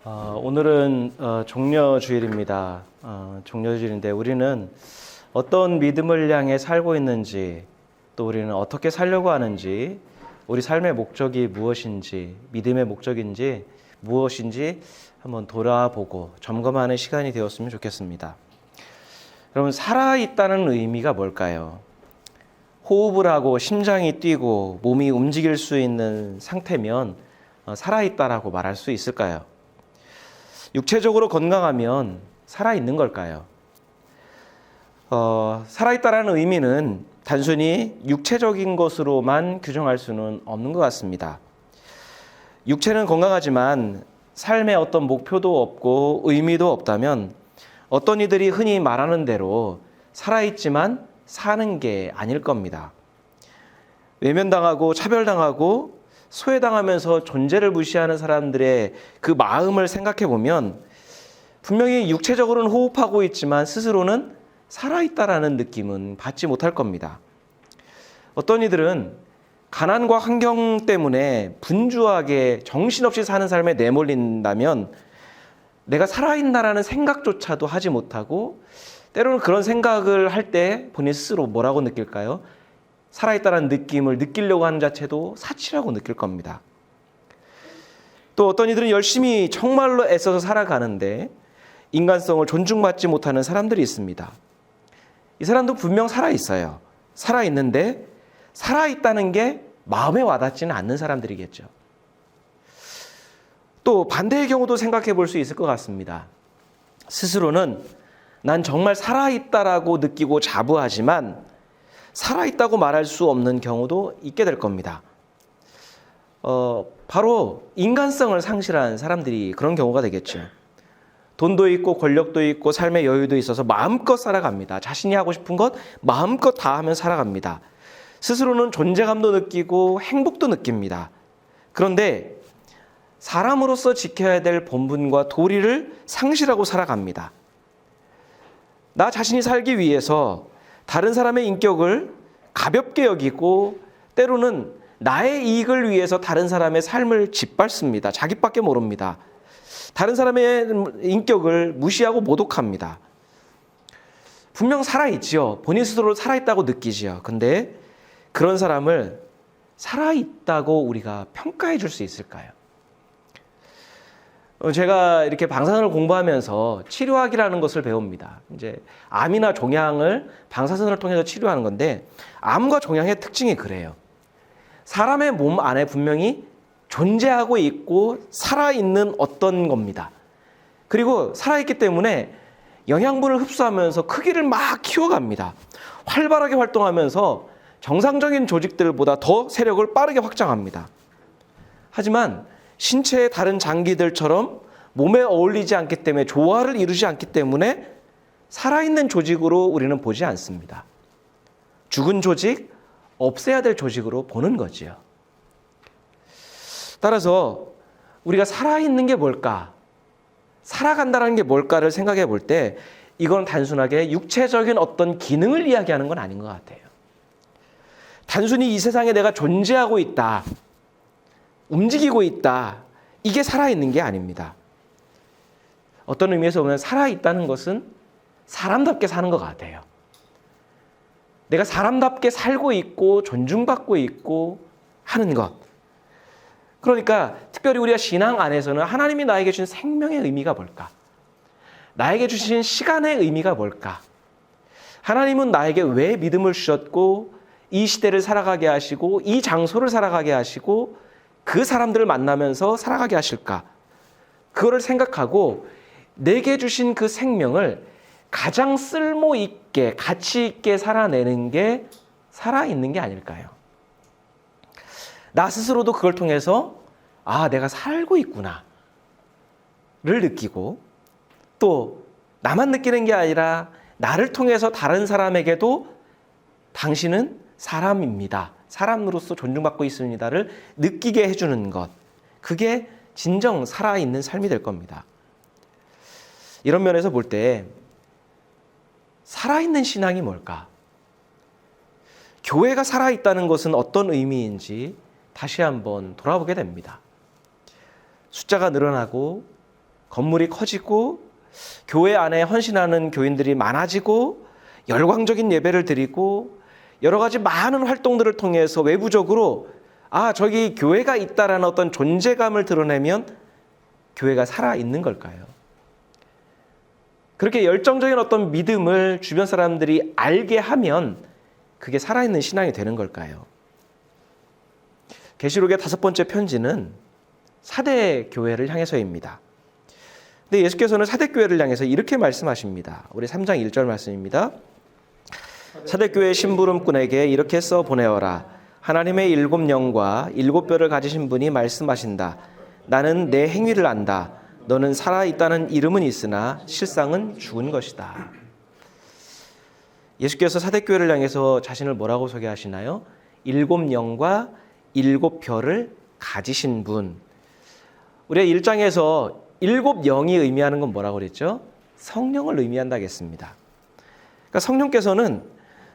오늘은 종려주일입니다. 종려주일인데 우리는 어떤 믿음을 향해 살고 있는지, 또 우리는 어떻게 살려고 하는지, 우리 삶의 목적이 무엇인지, 믿음의 목적인지 무엇인지 한번 돌아보고 점검하는 시간이 되었으면 좋겠습니다. 여러분, 살아있다는 의미가 뭘까요? 호흡을 하고 심장이 뛰고 몸이 움직일 수 있는 상태면 살아있다라고 말할 수 있을까요? 육체적으로 건강하면 살아있는 걸까요? 살아있다라는 의미는 단순히 육체적인 것으로만 규정할 수는 없는 것 같습니다. 육체는 건강하지만 삶에 어떤 목표도 없고 의미도 없다면 어떤 이들이 흔히 말하는 대로 살아있지만 사는 게 아닐 겁니다. 외면당하고 차별당하고 소외당하면서 존재를 무시하는 사람들의 그 마음을 생각해 보면 분명히 육체적으로는 호흡하고 있지만 스스로는 살아있다라는 느낌은 받지 못할 겁니다. 어떤 이들은 가난과 환경 때문에 분주하게 정신없이 사는 삶에 내몰린다면 내가 살아있다라는 생각조차도 하지 못하고 때로는 그런 생각을 할 때 본인 스스로 뭐라고 느낄까요? 살아있다는 느낌을 느끼려고 하는 자체도 사치라고 느낄 겁니다. 또 어떤 이들은 열심히 정말로 애써서 살아가는데 인간성을 존중받지 못하는 사람들이 있습니다. 이 사람도 분명 살아있어요. 살아있는데 살아있다는 게 마음에 와닿지는 않는 사람들이겠죠. 또 반대의 경우도 생각해 볼 수 있을 것 같습니다. 스스로는 난 정말 살아있다라고 느끼고 자부하지만 살아있다고 말할 수 없는 경우도 있게 될 겁니다. 바로 인간성을 상실한 사람들이 그런 경우가 되겠죠. 돈도 있고 권력도 있고 삶의 여유도 있어서 마음껏 살아갑니다. 자신이 하고 싶은 것 마음껏 다 하면 살아갑니다. 스스로는 존재감도 느끼고 행복도 느낍니다. 그런데 사람으로서 지켜야 될 본분과 도리를 상실하고 살아갑니다. 나 자신이 살기 위해서 다른 사람의 인격을 가볍게 여기고 때로는 나의 이익을 위해서 다른 사람의 삶을 짓밟습니다. 자기밖에 모릅니다. 다른 사람의 인격을 무시하고 모독합니다. 분명 살아있지요. 본인 스스로 살아있다고 느끼지요. 근데 그런 사람을 살아있다고 우리가 평가해 줄 수 있을까요? 제가 이렇게 방사선을 공부하면서 치료학이라는 것을 배웁니다. 이제 암이나 종양을 방사선을 통해서 치료하는 건데 암과 종양의 특징이 그래요. 사람의 몸 안에 분명히 존재하고 있고 살아있는 어떤 겁니다. 그리고 살아있기 때문에 영양분을 흡수하면서 크기를 막 키워갑니다. 활발하게 활동하면서 정상적인 조직들보다 더 세력을 빠르게 확장합니다. 하지만 신체의 다른 장기들처럼 몸에 어울리지 않기 때문에 조화를 이루지 않기 때문에 살아있는 조직으로 우리는 보지 않습니다. 죽은 조직, 없애야 될 조직으로 보는 거지요. 따라서 우리가 살아있는 게 뭘까? 살아간다는 게 뭘까를 생각해 볼 때 이건 단순하게 육체적인 어떤 기능을 이야기하는 건 아닌 것 같아요. 단순히 이 세상에 내가 존재하고 있다. 움직이고 있다. 이게 살아있는 게 아닙니다. 어떤 의미에서 보면 살아있다는 것은 사람답게 사는 것 같아요. 내가 사람답게 살고 있고 존중받고 있고 하는 것. 그러니까 특별히 우리가 신앙 안에서는 하나님이 나에게 주신 생명의 의미가 뭘까? 나에게 주신 시간의 의미가 뭘까? 하나님은 나에게 왜 믿음을 주셨고 이 시대를 살아가게 하시고 이 장소를 살아가게 하시고 그 사람들을 만나면서 살아가게 하실까? 그거를 생각하고 내게 주신 그 생명을 가장 쓸모 있게 가치 있게 살아내는 게 살아있는 게 아닐까요? 나 스스로도 그걸 통해서 내가 살고 있구나를 느끼고 또 나만 느끼는 게 아니라 나를 통해서 다른 사람에게도 당신은 사람입니다. 사람으로서 존중받고 있습니다를 느끼게 해주는 것. 그게 진정 살아있는 삶이 될 겁니다. 이런 면에서 볼 때 살아있는 신앙이 뭘까? 교회가 살아있다는 것은 어떤 의미인지 다시 한번 돌아보게 됩니다. 숫자가 늘어나고 건물이 커지고 교회 안에 헌신하는 교인들이 많아지고 열광적인 예배를 드리고 여러 가지 많은 활동들을 통해서 외부적으로 저기 교회가 있다라는 어떤 존재감을 드러내면 교회가 살아있는 걸까요? 그렇게 열정적인 어떤 믿음을 주변 사람들이 알게 하면 그게 살아있는 신앙이 되는 걸까요? 계시록의 5번째 편지는 사대 교회를 향해서입니다. 근데 예수께서는 사대 교회를 향해서 이렇게 말씀하십니다. 우리 3장 1절 말씀입니다. 사대 교회 심부름꾼에게 이렇게 써 보내어라. 하나님의 7 영과 7 뼈를 가지신 분이 말씀하신다. 나는 내 행위를 안다. 너는 살아있다는 이름은 있으나 실상은 죽은 것이다. 예수께서 사대교회를 향해서 자신을 뭐라고 소개하시나요? 7 영과 7 뼈를 가지신 분. 우리가 1장에서 7 영이 의미하는 건 뭐라고 그랬죠? 성령을 의미한다겠습니다. 그러니까 성령께서는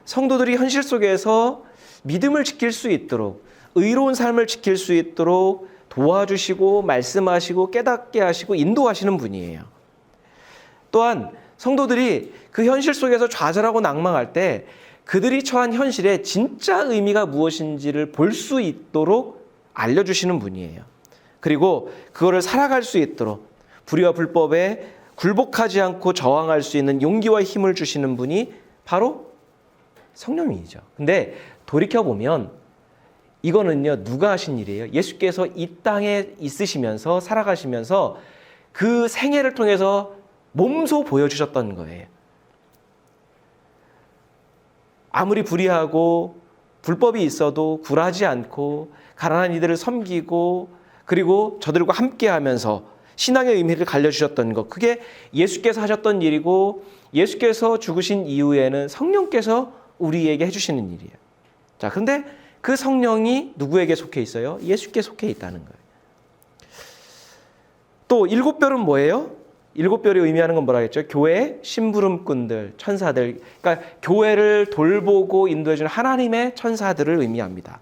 성도들이 현실 속에서 믿음을 지킬 수 있도록, 의로운 삶을 지킬 수 있도록 도와주시고 말씀하시고 깨닫게 하시고 인도하시는 분이에요. 또한 성도들이 그 현실 속에서 좌절하고 낭망할 때 그들이 처한 현실의 진짜 의미가 무엇인지를 볼 수 있도록 알려주시는 분이에요. 그리고 그거를 살아갈 수 있도록 불의와 불법에 굴복하지 않고 저항할 수 있는 용기와 힘을 주시는 분이 바로 성령이죠. 근데 돌이켜보면 이거는요, 누가 하신 일이에요? 예수께서 이 땅에 있으시면서 살아가시면서 그 생애를 통해서 몸소 보여주셨던 거예요. 아무리 불의하고 불법이 있어도 굴하지 않고 가난한 이들을 섬기고 그리고 저들과 함께하면서 신앙의 의미를 갈려주셨던 것, 그게 예수께서 하셨던 일이고 예수께서 죽으신 이후에는 성령께서 우리에게 해주시는 일이에요. 자, 그런데 그 성령이 누구에게 속해 있어요? 예수께 속해 있다는 거예요. 또 7 뼈는 뭐예요? 7 뼈를 의미하는 건 뭐라 했죠? 교회의 심부름꾼들, 천사들, 그러니까 교회를 돌보고 인도해주는 하나님의 천사들을 의미합니다.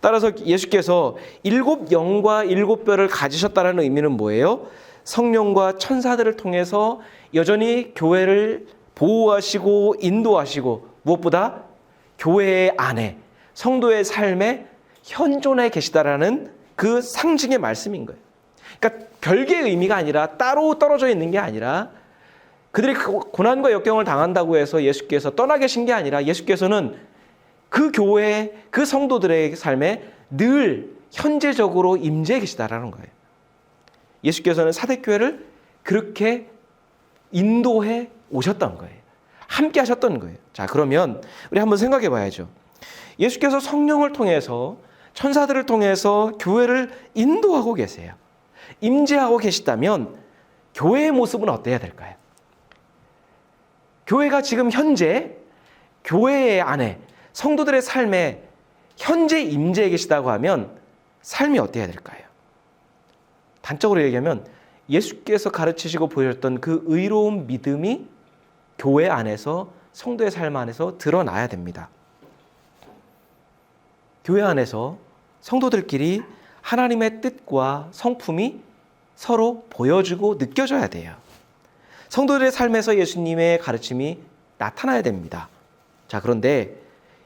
따라서 예수께서 7 영과 7 뼈를 가지셨다는 의미는 뭐예요? 성령과 천사들을 통해서 여전히 교회를 보호하시고 인도하시고 무엇보다 교회 안에 성도의 삶에 현존해 계시다라는 그 상징의 말씀인 거예요. 그러니까 별개의 의미가 아니라 따로 떨어져 있는 게 아니라 그들이 고난과 역경을 당한다고 해서 예수께서 떠나 계신 게 아니라 예수께서는 그 교회, 그 성도들의 삶에 늘 현재적으로 임재해 계시다라는 거예요. 예수께서는 사대교회를 그렇게 인도해 오셨던 거예요. 함께 하셨던 거예요. 자, 그러면 우리 한번 생각해 봐야죠. 예수께서 성령을 통해서 천사들을 통해서 교회를 인도하고 계세요. 임재하고 계시다면 교회의 모습은 어때야 될까요? 교회가 지금 현재 교회 안에 성도들의 삶에 현재 임재해 계시다고 하면 삶이 어때야 될까요? 단적으로 얘기하면 예수께서 가르치시고 보여줬던 그 의로운 믿음이 교회 안에서 성도의 삶 안에서 드러나야 됩니다. 교회 안에서 성도들끼리 하나님의 뜻과 성품이 서로 보여주고 느껴져야 돼요. 성도들의 삶에서 예수님의 가르침이 나타나야 됩니다. 자, 그런데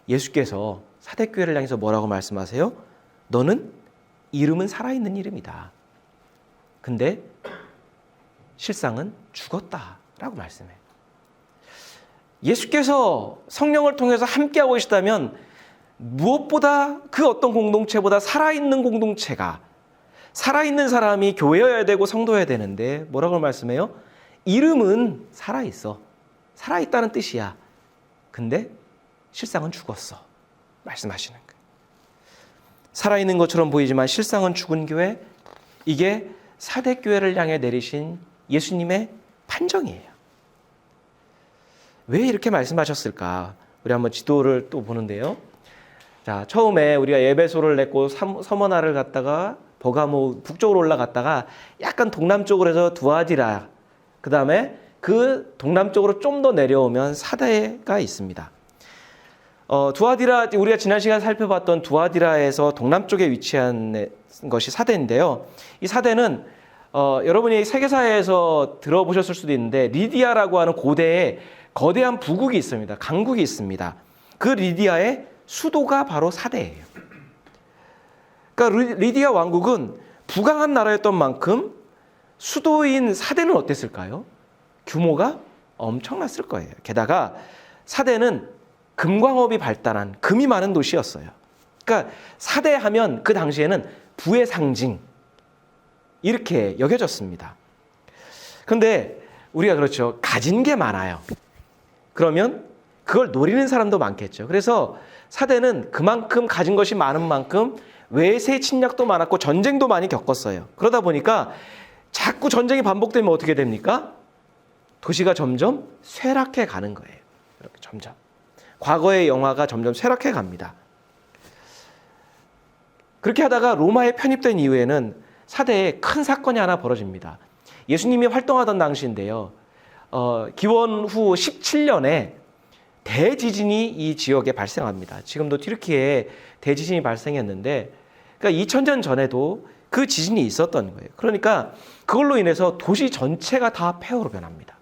예수께서 사대교회를 향해서 뭐라고 말씀하세요? 너는 이름은 살아있는 이름이다. 근데 실상은 죽었다라고 말씀해요. 예수께서 성령을 통해서 함께하고 계시다면 무엇보다 그 어떤 공동체보다 살아있는 공동체가, 살아있는 사람이 교회여야 되고 성도여야 되는데 뭐라고 말씀해요? 이름은 살아있어. 살아있다는 뜻이야. 근데 실상은 죽었어. 말씀하시는 거예요. 살아있는 것처럼 보이지만 실상은 죽은 교회, 이게 사대교회를 향해 내리신 예수님의 판정이에요. 왜 이렇게 말씀하셨을까? 우리 한번 지도를 또 보는데요. 자, 처음에 우리가 에베소를 냈고 서머나를 갔다가 버가모 북쪽으로 올라갔다가 약간 동남쪽으로 해서 두아디라, 그 다음에 그 동남쪽으로 좀 더 내려오면 사대가 있습니다. 두아디라, 우리가 지난 시간 살펴봤던 두아디라에서 동남쪽에 위치한 것이 사대인데요. 이 사대는 여러분이 세계사에서 들어보셨을 수도 있는데 리디아라고 하는 고대의 거대한 부국이 있습니다. 강국이 있습니다. 그 리디아의 수도가 바로 사대예요. 그러니까 리디아 왕국은 부강한 나라였던 만큼 수도인 사대는 어땠을까요? 규모가 엄청났을 거예요. 게다가 사대는 금광업이 발달한 금이 많은 도시였어요. 그러니까 사대하면 그 당시에는 부의 상징 이렇게 여겨졌습니다. 그런데 우리가 그렇죠. 가진 게 많아요. 그러면 그걸 노리는 사람도 많겠죠. 그래서 사대는 그만큼 가진 것이 많은 만큼 외세 침략도 많았고 전쟁도 많이 겪었어요. 그러다 보니까 자꾸 전쟁이 반복되면 어떻게 됩니까? 도시가 점점 쇠락해 가는 거예요. 이렇게 점점. 과거의 영화가 점점 쇠락해 갑니다. 그렇게 하다가 로마에 편입된 이후에는 사대에 큰 사건이 하나 벌어집니다. 예수님이 활동하던 당시인데요. 기원 후 17년에 대지진이 이 지역에 발생합니다. 지금도 튀르키예에 대지진이 발생했는데 그러니까 2000년 전에도 그 지진이 있었던 거예요. 그러니까 그걸로 인해서 도시 전체가 다 폐허로 변합니다.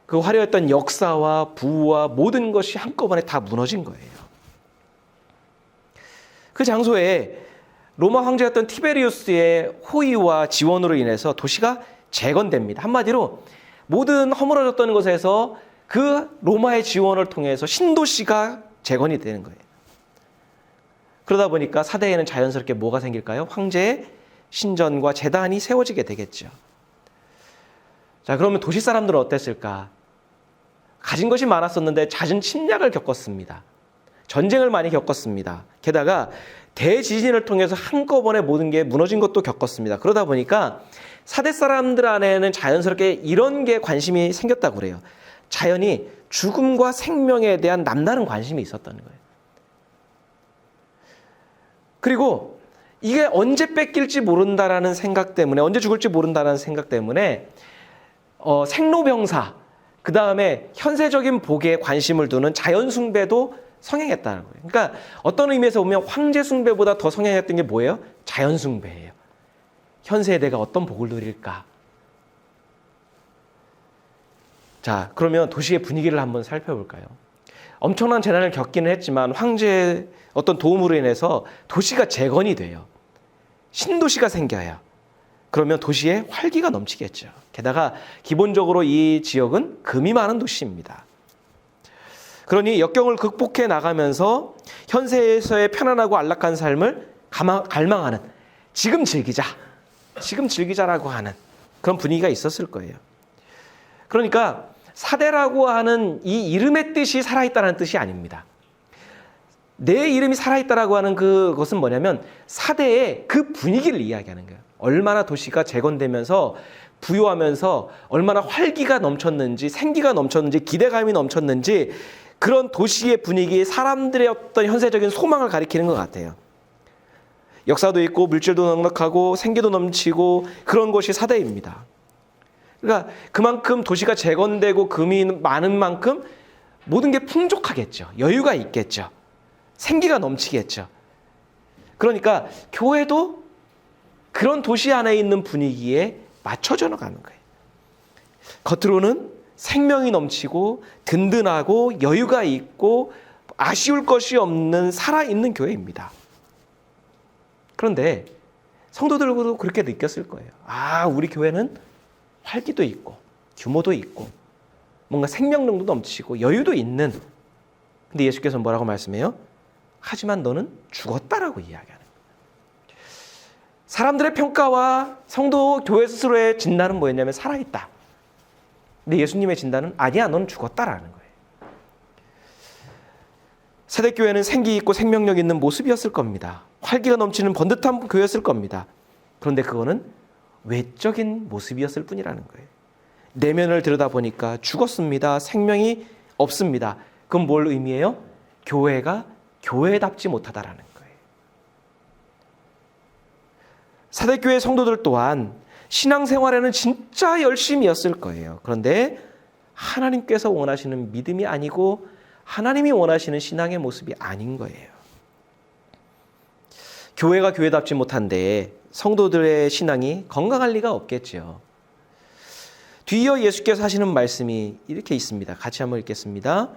그 화려했던 역사와 부와 모든 것이 한꺼번에 다 무너진 거예요. 그 장소에 로마 황제였던 티베리우스의 호의와 지원으로 인해서 도시가 재건됩니다. 한마디로 모든 허물어졌던 곳에서 그 로마의 지원을 통해서 신도시가 재건이 되는 거예요. 그러다 보니까 사대에는 자연스럽게 뭐가 생길까요? 황제의 신전과 제단이 세워지게 되겠죠. 자, 그러면 도시 사람들은 어땠을까? 가진 것이 많았었는데 잦은 침략을 겪었습니다. 전쟁을 많이 겪었습니다. 게다가 대지진을 통해서 한꺼번에 모든 게 무너진 것도 겪었습니다. 그러다 보니까 사대 사람들 안에는 자연스럽게 이런 게 관심이 생겼다고 그래요. 자연히 죽음과 생명에 대한 남다른 관심이 있었던 거예요. 그리고 이게 언제 뺏길지 모른다라는 생각 때문에, 언제 죽을지 모른다라는 생각 때문에 생로병사, 그 다음에 현세적인 복에 관심을 두는 자연 숭배도 성행했다는 거예요. 그러니까 어떤 의미에서 보면 황제 숭배보다 더 성행했던 게 뭐예요? 자연 숭배예요. 현세에 내가 어떤 복을 누릴까? 자, 그러면 도시의 분위기를 한번 살펴볼까요? 엄청난 재난을 겪기는 했지만 황제의 어떤 도움으로 인해서 도시가 재건이 돼요. 신도시가 생겨요. 그러면 도시에 활기가 넘치겠죠. 게다가 기본적으로 이 지역은 금이 많은 도시입니다. 그러니 역경을 극복해 나가면서 현세에서의 편안하고 안락한 삶을 갈망하는, 지금 즐기자라고 하는 그런 분위기가 있었을 거예요. 그러니까 사대라고 하는 이 이름의 뜻이 살아있다는 뜻이 아닙니다. 내 이름이 살아있다라고 하는 그것은 뭐냐면 사대의 그 분위기를 이야기하는 거예요. 얼마나 도시가 재건되면서 부요하면서 얼마나 활기가 넘쳤는지, 생기가 넘쳤는지, 기대감이 넘쳤는지, 그런 도시의 분위기에 사람들의 어떤 현세적인 소망을 가리키는 것 같아요. 역사도 있고 물질도 넉넉하고 생기도 넘치고 그런 곳이 사대입니다. 그러니까 그만큼 도시가 재건되고 금이 많은 만큼 모든 게 풍족하겠죠. 여유가 있겠죠. 생기가 넘치겠죠. 그러니까 교회도 그런 도시 안에 있는 분위기에 맞춰져 가는 거예요. 겉으로는 생명이 넘치고 든든하고 여유가 있고 아쉬울 것이 없는 살아있는 교회입니다. 그런데 성도들도 그렇게 느꼈을 거예요. 아, 우리 교회는 활기도 있고 규모도 있고 뭔가 생명력도 넘치고 여유도 있는, 근데 예수께서 뭐라고 말씀해요? 하지만 너는 죽었다라고 이야기하는 거예요. 사람들의 평가와 성도 교회 스스로의 진단은 뭐였냐면 살아있다. 근데 예수님의 진단은 아니야, 너는 죽었다라는 거예요. 세대교회는 생기 있고 생명력 있는 모습이었을 겁니다. 활기가 넘치는 번듯한 교회였을 겁니다. 그런데 그거는 외적인 모습이었을 뿐이라는 거예요. 내면을 들여다보니까 죽었습니다. 생명이 없습니다. 그건 뭘 의미해요? 교회가 교회답지 못하다라는 거예요. 사대교회 성도들 또한 신앙생활에는 진짜 열심이었을 거예요. 그런데 하나님께서 원하시는 믿음이 아니고 하나님이 원하시는 신앙의 모습이 아닌 거예요. 교회가 교회답지 못한데 성도들의 신앙이 건강할 리가 없겠죠. 뒤이어 예수께서 하시는 말씀이 이렇게 있습니다. 같이 한번 읽겠습니다.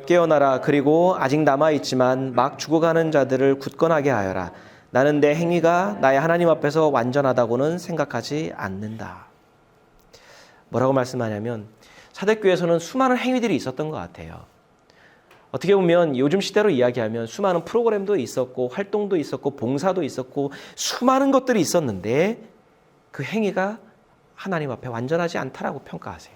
깨어나라. 그리고 아직 남아있지만 막 죽어가는 자들을 굳건하게 하여라. 나는 내 행위가 나의 하나님 앞에서 완전하다고는 생각하지 않는다. 뭐라고 말씀하냐면 사대교회에서는 수많은 행위들이 있었던 것 같아요. 어떻게 보면 요즘 시대로 이야기하면 수많은 프로그램도 있었고 활동도 있었고 봉사도 있었고 수많은 것들이 있었는데 그 행위가 하나님 앞에 완전하지 않다라고 평가하세요.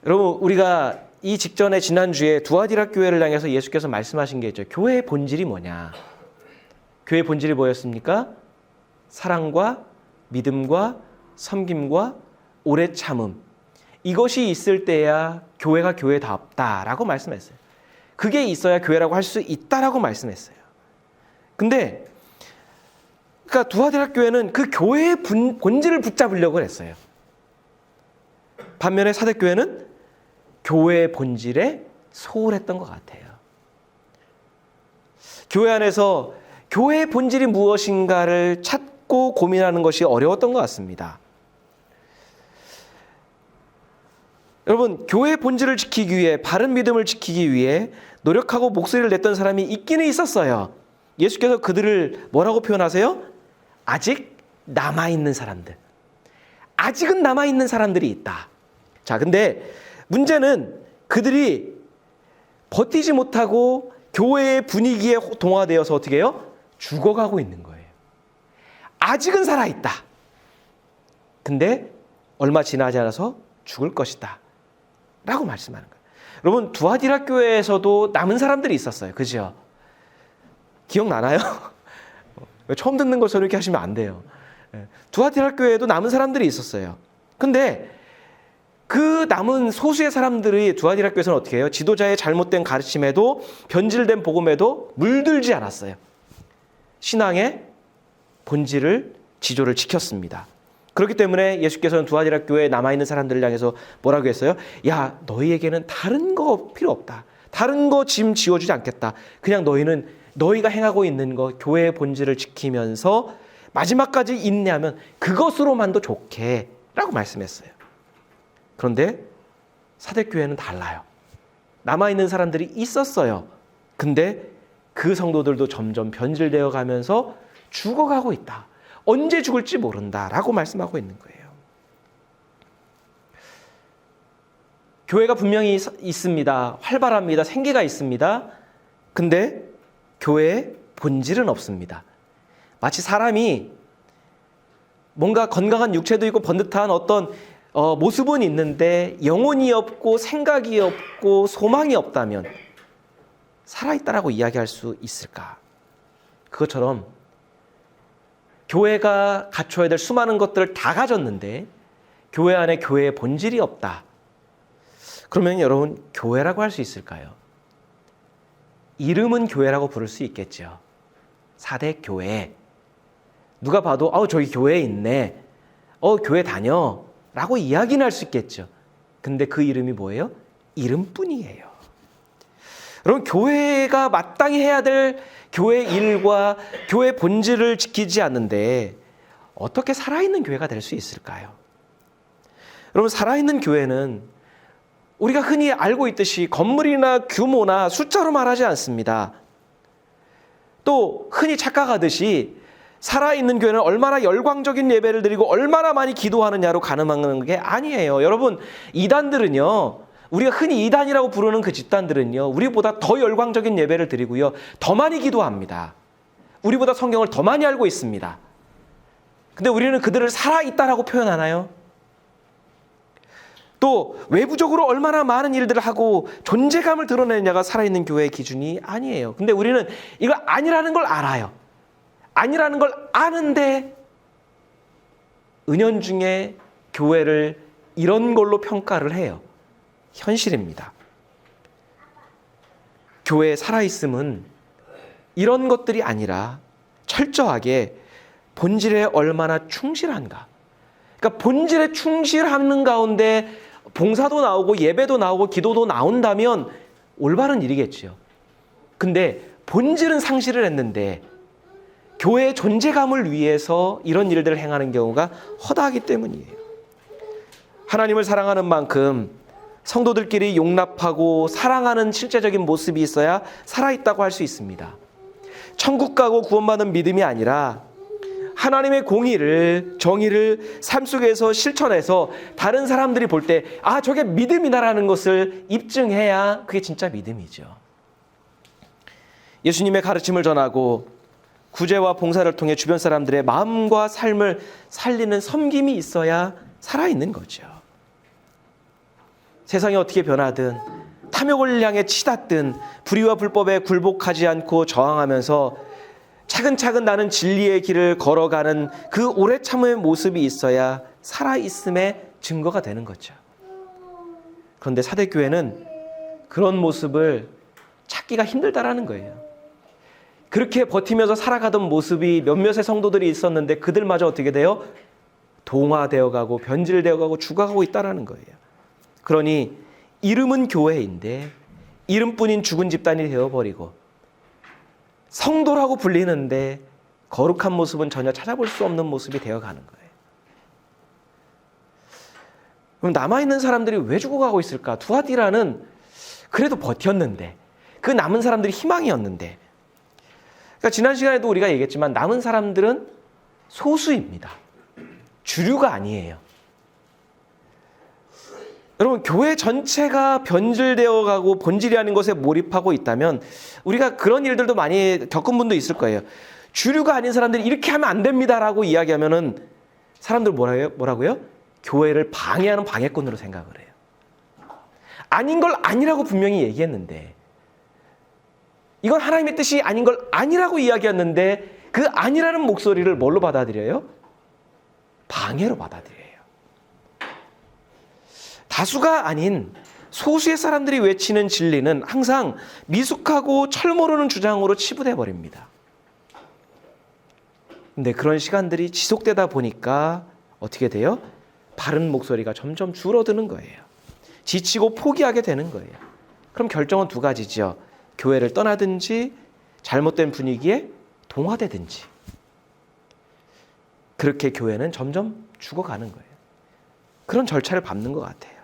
여러분, 우리가 이 직전에 지난주에 두아디라 교회를 향해서 예수께서 말씀하신 게 있죠. 교회의 본질이 뭐냐? 교회의 본질이 뭐였습니까? 사랑과 믿음과 섬김과 오래 참음. 이것이 있을 때야 교회가 교회답다라고 말씀했어요. 그게 있어야 교회라고 할 수 있다라고 말씀했어요. 근데 그러니까 두아디라 교회는 그 교회의 본질을 붙잡으려고 했어요. 반면에 사대교회는 교회의 본질에 소홀했던 것 같아요. 교회 안에서 교회의 본질이 무엇인가를 찾고 고민하는 것이 어려웠던 것 같습니다. 여러분, 교회의 본질을 지키기 위해, 바른 믿음을 지키기 위해 노력하고 목소리를 냈던 사람이 있기는 있었어요. 예수께서 그들을 뭐라고 표현하세요? 아직 남아있는 사람들. 아직은 남아있는 사람들이 있다. 자, 근데 문제는 그들이 버티지 못하고 교회의 분위기에 동화되어서 어떻게 해요? 죽어가고 있는 거예요. 아직은 살아있다. 근데 얼마 지나지 않아서 죽을 것이다. 라고 말씀하는 거예요. 여러분, 두아디라 교회에서도 남은 사람들이 있었어요. 그죠? 기억나나요? 처음 듣는 것처럼 이렇게 하시면 안 돼요. 두아디라 교회에도 남은 사람들이 있었어요. 근데 그 남은 소수의 사람들이 두아디라 교회에서는 어떻게 해요? 지도자의 잘못된 가르침에도 변질된 복음에도 물들지 않았어요. 신앙의 본질을 지조를 지켰습니다. 그렇기 때문에 예수께서는 두아디라 교회에 남아있는 사람들을 향해서 뭐라고 했어요? 야, 너희에게는 다른 거 필요 없다. 다른 거 짐 지워주지 않겠다. 그냥 너희가 행하고 있는 거, 교회의 본질을 지키면서 마지막까지 인내하면 그것으로만도 좋게 라고 말씀했어요. 그런데 사대교회는 달라요. 남아있는 사람들이 있었어요. 근데 그 성도들도 점점 변질되어 가면서 죽어가고 있다. 언제 죽을지 모른다라고 말씀하고 있는 거예요. 교회가 분명히 있습니다. 활발합니다. 생기가 있습니다. 근데 교회의 본질은 없습니다. 마치 사람이 뭔가 건강한 육체도 있고 번듯한 어떤 모습은 있는데 영혼이 없고 생각이 없고 소망이 없다면 살아있다라고 이야기할 수 있을까? 그것처럼 교회가 갖춰야 될 수많은 것들을 다 가졌는데 교회 안에 교회의 본질이 없다. 그러면 여러분, 교회라고 할 수 있을까요? 이름은 교회라고 부를 수 있겠죠. 사대교회. 누가 봐도 저기 교회에 있네. 교회 다녀. 라고 이야기는 할 수 있겠죠. 근데 그 이름이 뭐예요? 이름뿐이에요. 여러분, 교회가 마땅히 해야 될 교회 일과 교회 본질을 지키지 않는데 어떻게 살아있는 교회가 될 수 있을까요? 여러분, 살아있는 교회는 우리가 흔히 알고 있듯이 건물이나 규모나 숫자로 말하지 않습니다. 또 흔히 착각하듯이 살아있는 교회는 얼마나 열광적인 예배를 드리고 얼마나 많이 기도하느냐로 가늠하는 게 아니에요. 여러분, 이단들은요, 우리가 흔히 이단이라고 부르는 그 집단들은요, 우리보다 더 열광적인 예배를 드리고요, 더 많이 기도합니다. 우리보다 성경을 더 많이 알고 있습니다. 근데 우리는 그들을 살아있다라고 표현하나요? 또 외부적으로 얼마나 많은 일들을 하고 존재감을 드러내느냐가 살아있는 교회의 기준이 아니에요. 근데 우리는 이거 아니라는 걸 알아요. 아니라는 걸 아는데 은연중에 교회를 이런 걸로 평가를 해요. 현실입니다. 교회의 살아있음은 이런 것들이 아니라 철저하게 본질에 얼마나 충실한가. 그러니까 본질에 충실하는 가운데 봉사도 나오고 예배도 나오고 기도도 나온다면 올바른 일이겠죠. 근데 본질은 상실을 했는데 교회의 존재감을 위해서 이런 일들을 행하는 경우가 허다하기 때문이에요. 하나님을 사랑하는 만큼 성도들끼리 용납하고 사랑하는 실제적인 모습이 있어야 살아있다고 할 수 있습니다. 천국 가고 구원받은 믿음이 아니라 하나님의 공의를, 정의를 삶 속에서 실천해서 다른 사람들이 볼 때 아, 저게 믿음이다라는 것을 입증해야 그게 진짜 믿음이죠. 예수님의 가르침을 전하고 구제와 봉사를 통해 주변 사람들의 마음과 삶을 살리는 섬김이 있어야 살아있는 거죠. 세상이 어떻게 변하든 탐욕을 향해 치닫든 불의와 불법에 굴복하지 않고 저항하면서 차근차근 나는 진리의 길을 걸어가는 그 오래 참음의 모습이 있어야 살아있음의 증거가 되는 거죠. 그런데 사대교회는 그런 모습을 찾기가 힘들다라는 거예요. 그렇게 버티면서 살아가던 모습이 몇몇의 성도들이 있었는데 그들마저 어떻게 돼요? 동화되어 가고 변질되어 가고 죽어가고 있다는 거예요. 그러니 이름은 교회인데 이름뿐인 죽은 집단이 되어버리고 성도라고 불리는데 거룩한 모습은 전혀 찾아볼 수 없는 모습이 되어가는 거예요. 그럼 남아있는 사람들이 왜 죽어가고 있을까? 두아디라는 그래도 버텼는데 그 남은 사람들이 희망이었는데 그러니까 지난 시간에도 우리가 얘기했지만 남은 사람들은 소수입니다. 주류가 아니에요. 여러분 교회 전체가 변질되어 가고 본질이 아닌 것에 몰입하고 있다면 우리가 그런 일들도 많이 겪은 분도 있을 거예요. 주류가 아닌 사람들이 이렇게 하면 안 됩니다라고 이야기하면은 사람들 뭐라고요? 교회를 방해하는 방해꾼으로 생각을 해요. 아닌 걸 아니라고 분명히 얘기했는데 이건 하나님의 뜻이 아닌 걸 아니라고 이야기했는데 그 아니라는 목소리를 뭘로 받아들여요? 방해로 받아들여요. 다수가 아닌 소수의 사람들이 외치는 진리는 항상 미숙하고 철모르는 주장으로 치부돼 버립니다. 근데 그런 시간들이 지속되다 보니까 어떻게 돼요? 바른 목소리가 점점 줄어드는 거예요. 지치고 포기하게 되는 거예요. 그럼 결정은 두 가지죠. 교회를 떠나든지 잘못된 분위기에 동화되든지. 그렇게 교회는 점점 죽어가는 거예요. 그런 절차를 밟는 것 같아요.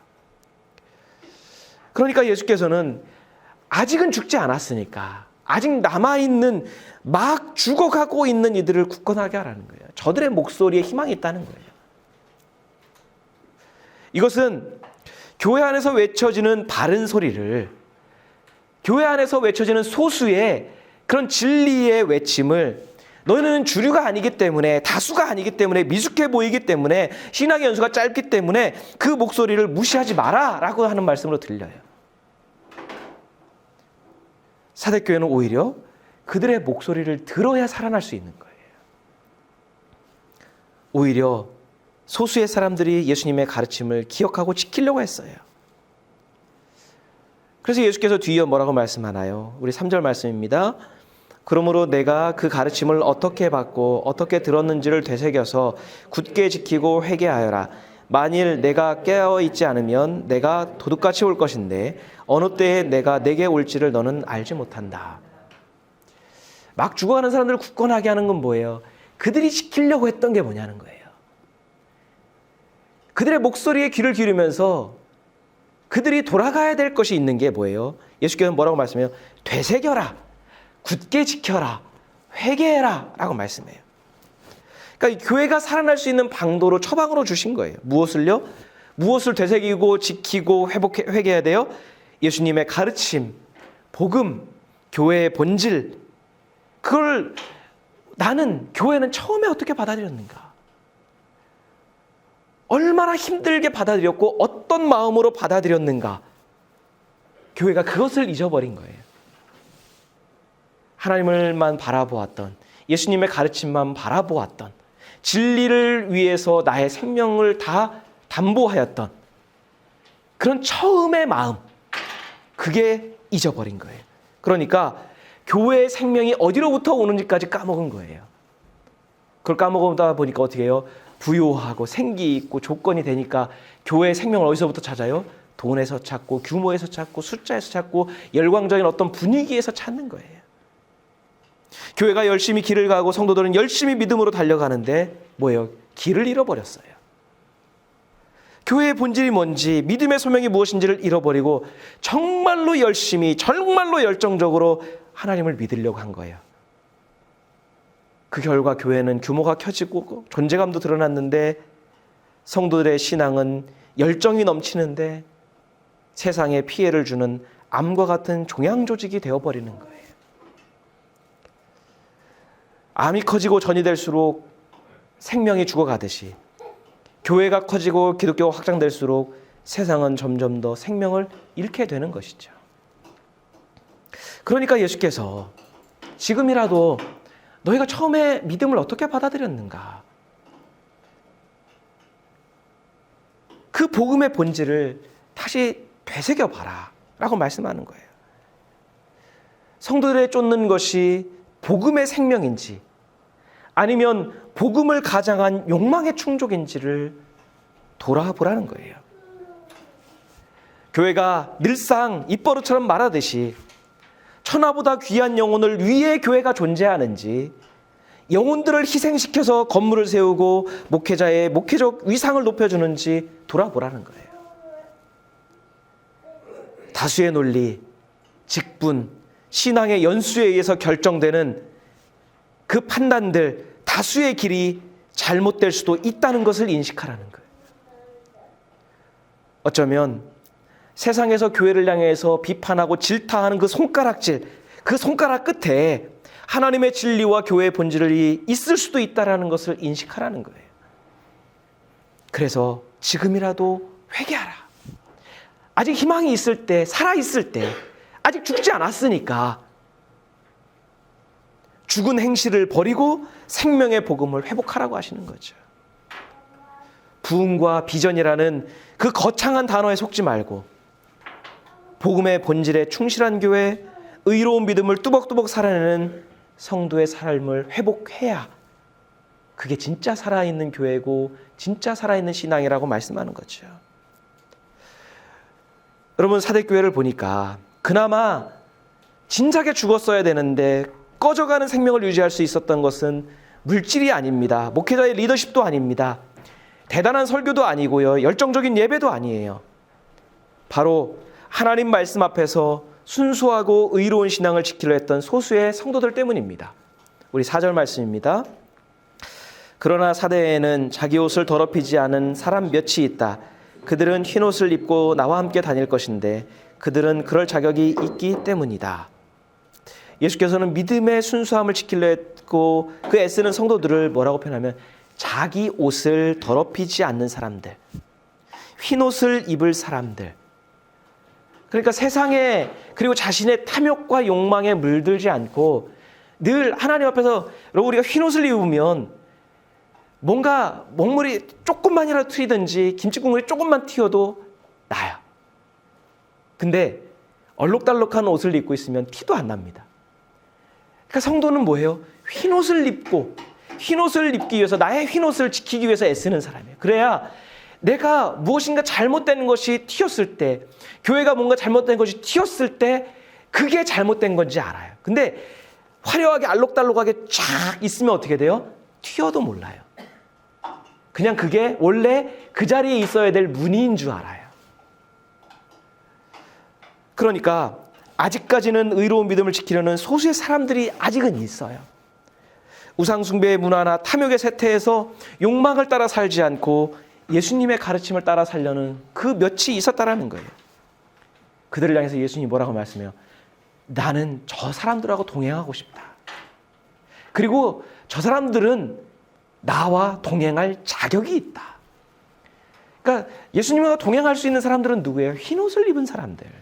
그러니까 예수께서는 아직은 죽지 않았으니까 아직 남아있는 막 죽어가고 있는 이들을 굳건하게 하라는 거예요. 저들의 목소리에 희망이 있다는 거예요. 이것은 교회 안에서 외쳐지는 바른 소리를 교회 안에서 외쳐지는 소수의 그런 진리의 외침을 너희는 주류가 아니기 때문에 다수가 아니기 때문에 미숙해 보이기 때문에 신앙의 연수가 짧기 때문에 그 목소리를 무시하지 마라 라고 하는 말씀으로 들려요. 사대교회는 오히려 그들의 목소리를 들어야 살아날 수 있는 거예요. 오히려 소수의 사람들이 예수님의 가르침을 기억하고 지키려고 했어요. 그래서 예수께서 뒤이어 뭐라고 말씀하나요? 우리 3절 말씀입니다. 그러므로 내가 그 가르침을 어떻게 받고 어떻게 들었는지를 되새겨서 굳게 지키고 회개하여라. 만일 내가 깨어있지 않으면 내가 도둑같이 올 것인데 어느 때에 내가 내게 올지를 너는 알지 못한다. 막 죽어가는 사람들을 굳건하게 하는 건 뭐예요? 그들이 지키려고 했던 게 뭐냐는 거예요. 그들의 목소리에 귀를 기울이면서 그들이 돌아가야 될 것이 있는 게 뭐예요? 예수께서는 뭐라고 말씀해요? 되새겨라. 굳게 지켜라. 회개해라. 라고 말씀해요. 그러니까 교회가 살아날 수 있는 방도로 처방으로 주신 거예요. 무엇을요? 무엇을 되새기고 지키고 회개해야 돼요? 예수님의 가르침, 복음, 교회의 본질. 그걸 나는 교회는 처음에 어떻게 받아들였는가? 얼마나 힘들게 받아들였고 어떤 마음으로 받아들였는가? 교회가 그것을 잊어버린 거예요. 하나님을만 바라보았던, 예수님의 가르침만 바라보았던, 진리를 위해서 나의 생명을 다 담보하였던 그런 처음의 마음, 그게 잊어버린 거예요. 그러니까 교회의 생명이 어디로부터 오는지까지 까먹은 거예요. 그걸 까먹다 보니까 어떻게 해요? 부요하고 생기 있고 조건이 되니까 교회의 생명을 어디서부터 찾아요? 돈에서 찾고 규모에서 찾고 숫자에서 찾고 열광적인 어떤 분위기에서 찾는 거예요. 교회가 열심히 길을 가고 성도들은 열심히 믿음으로 달려가는데 뭐예요? 길을 잃어버렸어요. 교회의 본질이 뭔지, 믿음의 소명이 무엇인지를 잃어버리고 정말로 열심히, 정말로 열정적으로 하나님을 믿으려고 한 거예요. 그 결과 교회는 규모가 커지고 존재감도 드러났는데 성도들의 신앙은 열정이 넘치는데 세상에 피해를 주는 암과 같은 종양 조직이 되어버리는 거예요. 암이 커지고 전이 될수록 생명이 죽어가듯이 교회가 커지고 기독교가 확장될수록 세상은 점점 더 생명을 잃게 되는 것이죠. 그러니까 예수께서 지금이라도 너희가 처음에 믿음을 어떻게 받아들였는가? 그 복음의 본질을 다시 되새겨봐라 라고 말씀하는 거예요. 성도들에 쫓는 것이 복음의 생명인지 아니면 복음을 가장한 욕망의 충족인지를 돌아보라는 거예요. 교회가 늘상 입버릇처럼 말하듯이 천하보다 귀한 영혼을 위해 교회가 존재하는지 영혼들을 희생시켜서 건물을 세우고 목회자의 목회적 위상을 높여주는지 돌아보라는 거예요. 다수의 논리, 직분, 신앙의 연수에 의해서 결정되는 그 판단들, 다수의 길이 잘못될 수도 있다는 것을 인식하라는 거예요. 어쩌면 세상에서 교회를 향해서 비판하고 질타하는 그 손가락질, 그 손가락 끝에 하나님의 진리와 교회의 본질이 있을 수도 있다는 것을 인식하라는 거예요. 그래서 지금이라도 회개하라. 아직 희망이 있을 때, 살아있을 때, 아직 죽지 않았으니까 죽은 행실을 버리고 생명의 복음을 회복하라고 하시는 거죠. 부흥과 비전이라는 그 거창한 단어에 속지 말고 복음의 본질에 충실한 교회, 의로운 믿음을 뚜벅뚜벅 살아내는 성도의 삶을 회복해야 그게 진짜 살아있는 교회고 진짜 살아있는 신앙이라고 말씀하는 거죠. 여러분, 사대교회를 보니까 그나마 진작에 죽었어야 되는데 꺼져가는 생명을 유지할 수 있었던 것은 물질이 아닙니다. 목회자의 리더십도 아닙니다. 대단한 설교도 아니고요. 열정적인 예배도 아니에요. 바로 하나님 말씀 앞에서 순수하고 의로운 신앙을 지키려 했던 소수의 성도들 때문입니다. 우리 4절 말씀입니다. 그러나 사대에는 자기 옷을 더럽히지 않은 사람 몇이 있다. 그들은 흰옷을 입고 나와 함께 다닐 것인데 그들은 그럴 자격이 있기 때문이다. 예수께서는 믿음의 순수함을 지키려 했고 그 애쓰는 성도들을 뭐라고 표현하면 자기 옷을 더럽히지 않는 사람들, 흰옷을 입을 사람들, 그러니까 세상에 그리고 자신의 탐욕과 욕망에 물들지 않고 늘 하나님 앞에서 여러분 우리가 흰옷을 입으면 뭔가 먹물이 조금만이라도 튀든지 김치국물이 조금만 튀어도 나요. 근데 얼룩달룩한 옷을 입고 있으면 티도 안 납니다. 그러니까 성도는 뭐예요? 흰옷을 입고 흰옷을 입기 위해서 나의 흰옷을 지키기 위해서 애쓰는 사람이에요. 그래야 내가 무엇인가 잘못된 것이 튀었을 때, 교회가 뭔가 잘못된 것이 튀었을 때 그게 잘못된 건지 알아요. 근데 화려하게 알록달록하게 쫙 있으면 어떻게 돼요? 튀어도 몰라요. 그냥 그게 원래 그 자리에 있어야 될 무늬인 줄 알아요. 그러니까 아직까지는 의로운 믿음을 지키려는 소수의 사람들이 아직은 있어요. 우상숭배의 문화나 탐욕의 세태에서 욕망을 따라 살지 않고 예수님의 가르침을 따라 살려는 그 몇이 있었다라는 거예요. 그들을 향해서 예수님이 뭐라고 말씀해요? 나는 저 사람들하고 동행하고 싶다. 그리고 저 사람들은 나와 동행할 자격이 있다. 그러니까 예수님과 동행할 수 있는 사람들은 누구예요? 흰옷을 입은 사람들.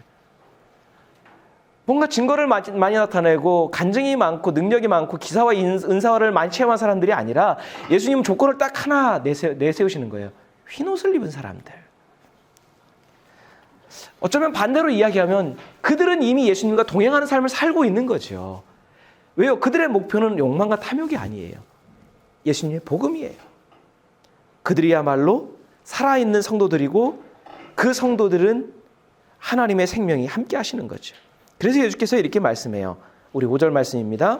뭔가 증거를 많이 나타내고 간증이 많고 능력이 많고 기사와 은사를 많이 체험한 사람들이 아니라 예수님은 조건을 딱 하나 내세우시는 거예요. 흰옷을 입은 사람들. 어쩌면 반대로 이야기하면 그들은 이미 예수님과 동행하는 삶을 살고 있는 거죠. 왜요? 그들의 목표는 욕망과 탐욕이 아니에요. 예수님의 복음이에요. 그들이야말로 살아있는 성도들이고 그 성도들은 하나님의 생명이 함께 하시는 거죠. 그래서 예수께서 이렇게 말씀해요. 우리 5절 말씀입니다.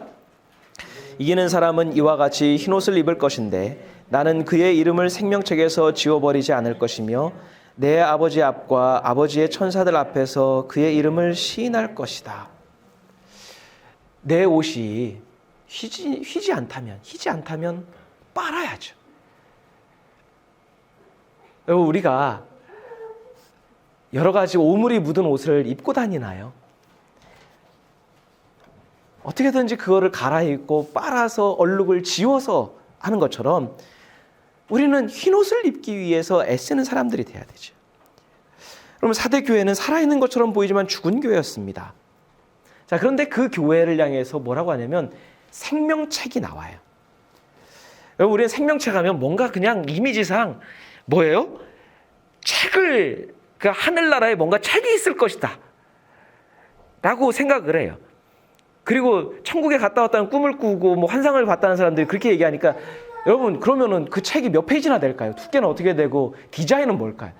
이기는 사람은 이와 같이 흰옷을 입을 것인데 나는 그의 이름을 생명책에서 지워버리지 않을 것이며 내 아버지 앞과 아버지의 천사들 앞에서 그의 이름을 시인할 것이다. 내 옷이 희지 않다면 빨아야죠. 여러분, 우리가 여러 가지 오물이 묻은 옷을 입고 다니나요? 어떻게든지 그거를 갈아입고 빨아서 얼룩을 지워서 하는 것처럼 우리는 흰옷을 입기 위해서 애쓰는 사람들이 돼야 되죠. 그러면 사대 교회는 살아있는 것처럼 보이지만 죽은 교회였습니다. 자, 그런데 그 교회를 향해서 뭐라고 하냐면 생명책이 나와요. 여러분, 우리는 생명책 하면 뭔가 그냥 이미지상 뭐예요? 책을, 그 하늘나라에 뭔가 책이 있을 것이다 라고 생각을 해요. 그리고 천국에 갔다 왔다는 꿈을 꾸고 뭐 환상을 봤다는 사람들이 그렇게 얘기하니까 여러분, 그러면은 그 책이 몇 페이지나 될까요? 두께는 어떻게 되고 디자인은 뭘까요?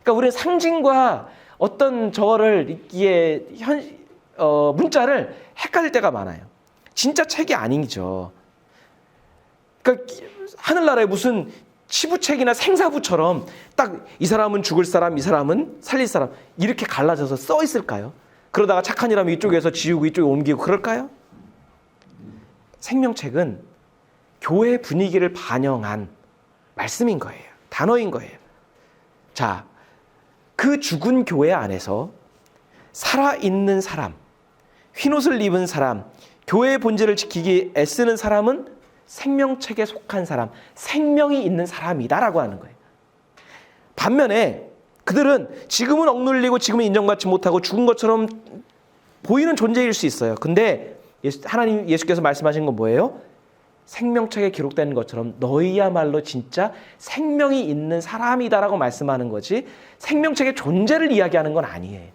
그러니까 우리는 상징과 어떤 저거를 이게 문자를 헷갈릴 때가 많아요. 진짜 책이 아니죠. 그러니까 하늘나라에 무슨 치부책이나 생사부처럼 딱 이 사람은 죽을 사람, 이 사람은 살릴 사람 이렇게 갈라져서 써 있을까요? 그러다가 착한 일하면 이쪽에서 지우고 이쪽에 옮기고 그럴까요? 생명책은 교회 분위기를 반영한 말씀인 거예요. 단어인 거예요. 자, 그 죽은 교회 안에서 살아있는 사람, 흰옷을 입은 사람, 교회의 본질을 지키기 애쓰는 사람은 생명책에 속한 사람, 생명이 있는 사람이다라고 하는 거예요. 반면에 그들은 지금은 억눌리고 지금은 인정받지 못하고 죽은 것처럼 보이는 존재일 수 있어요. 근데 예수께서 말씀하신 건 뭐예요? 생명책에 기록된 것처럼 너희야말로 진짜 생명이 있는 사람이다라고 말씀하는 거지 생명책의 존재를 이야기하는 건 아니에요.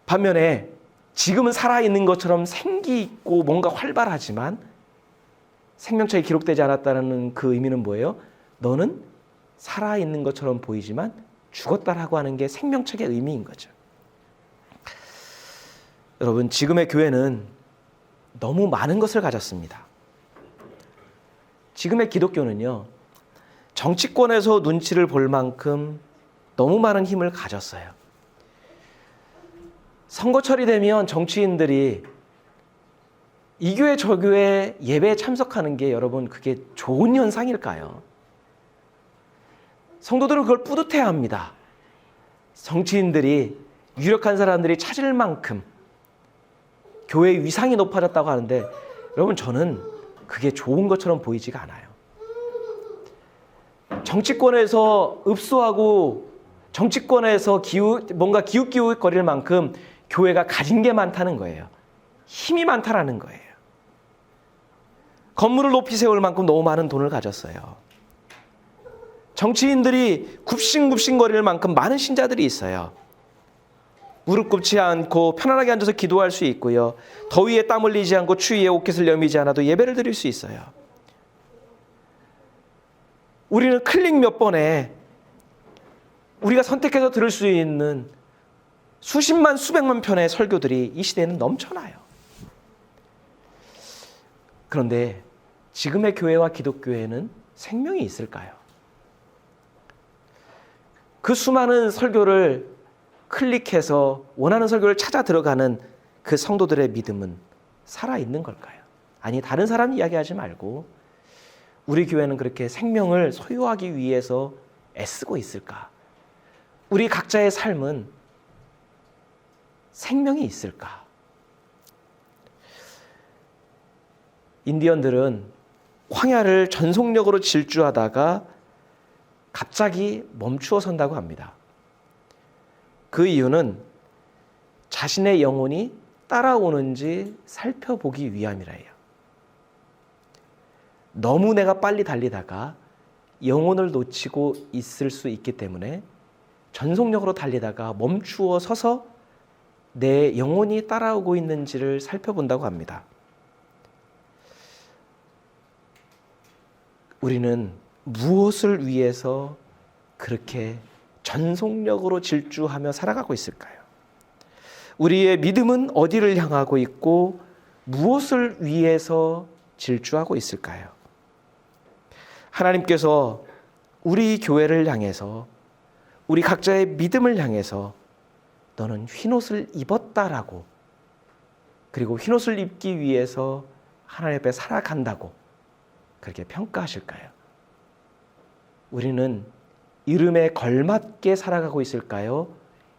반면에 지금은 살아있는 것처럼 생기 있고 뭔가 활발하지만 생명책에 기록되지 않았다는 그 의미는 뭐예요? 너는 살아있는 것처럼 보이지만 죽었다라고 하는 게 생명책의 의미인 거죠. 여러분, 지금의 교회는 너무 많은 것을 가졌습니다. 지금의 기독교는요, 정치권에서 눈치를 볼 만큼 너무 많은 힘을 가졌어요. 선거철이 되면 정치인들이 이 교회 저 교회 예배에 참석하는 게 여러분 그게 좋은 현상일까요? 성도들은 그걸 뿌듯해야 합니다. 정치인들이 유력한 사람들이 찾을 만큼 교회의 위상이 높아졌다고 하는데 여러분, 저는 그게 좋은 것처럼 보이지가 않아요. 정치권에서 읍소하고 정치권에서 뭔가 기웃기웃거릴 만큼 교회가 가진 게 많다는 거예요. 힘이 많다라는 거예요. 건물을 높이 세울 만큼 너무 많은 돈을 가졌어요. 정치인들이 굽신굽신거릴 만큼 많은 신자들이 있어요. 무릎 꿇지 않고 편안하게 앉아서 기도할 수 있고요. 더위에 땀 흘리지 않고 추위에 옷깃을 여미지 않아도 예배를 드릴 수 있어요. 우리는 클릭 몇 번에 우리가 선택해서 들을 수 있는 수십만 수백만 편의 설교들이 이 시대에는 넘쳐나요. 그런데 지금의 교회와 기독교회는 생명이 있을까요? 그 수많은 설교를 클릭해서 원하는 설교를 찾아 들어가는 그 성도들의 믿음은 살아있는 걸까요? 아니, 다른 사람 이야기하지 말고 우리 교회는 그렇게 생명을 소유하기 위해서 애쓰고 있을까? 우리 각자의 삶은 생명이 있을까? 인디언들은 광야를 전속력으로 질주하다가 갑자기 멈추어 선다고 합니다. 그 이유는 자신의 영혼이 따라오는지 살펴보기 위함이라 해요. 너무 내가 빨리 달리다가 영혼을 놓치고 있을 수 있기 때문에 전속력으로 달리다가 멈추어 서서 내 영혼이 따라오고 있는지를 살펴본다고 합니다. 우리는 무엇을 위해서 그렇게 전속력으로 질주하며 살아가고 있을까요? 우리의 믿음은 어디를 향하고 있고 무엇을 위해서 질주하고 있을까요? 하나님께서 우리 교회를 향해서 우리 각자의 믿음을 향해서 너는 흰옷을 입었다라고, 그리고 흰옷을 입기 위해서 하나님 앞에 살아간다고 그렇게 평가하실까요? 우리는 이름에 걸맞게 살아가고 있을까요?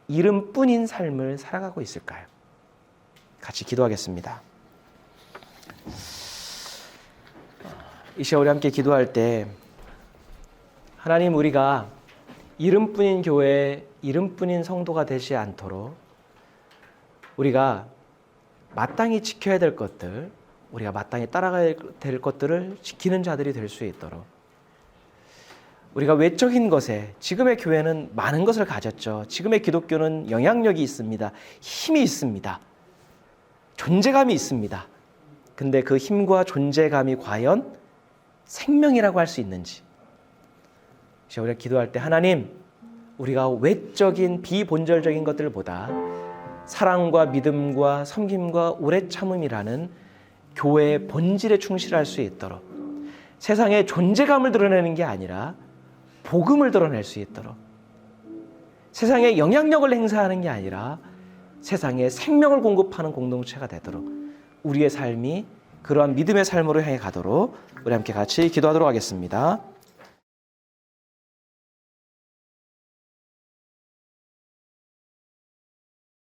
이름뿐인 삶을 살아가고 있을까요? 같이 기도하겠습니다. 이 시간 우리 함께 기도할 때 하나님, 우리가 이름뿐인 교회, 이름뿐인 성도가 되지 않도록 우리가 마땅히 지켜야 될 것들, 우리가 마땅히 따라가야 될 것들을 지키는 자들이 될 수 있도록, 우리가 외적인 것에, 지금의 교회는 많은 것을 가졌죠. 지금의 기독교는 영향력이 있습니다. 힘이 있습니다. 존재감이 있습니다. 근데 그 힘과 존재감이 과연 생명이라고 할 수 있는지, 우리가 기도할 때 하나님, 우리가 외적인 비본질적인 것들보다 사랑과 믿음과 섬김과 오래 참음이라는 교회의 본질에 충실할 수 있도록, 세상에 존재감을 드러내는 게 아니라 복음을 드러낼 수 있도록, 세상에 영향력을 행사하는 게 아니라 세상에 생명을 공급하는 공동체가 되도록, 우리의 삶이 그러한 믿음의 삶으로 향해 가도록 우리 함께 같이 기도하도록 하겠습니다.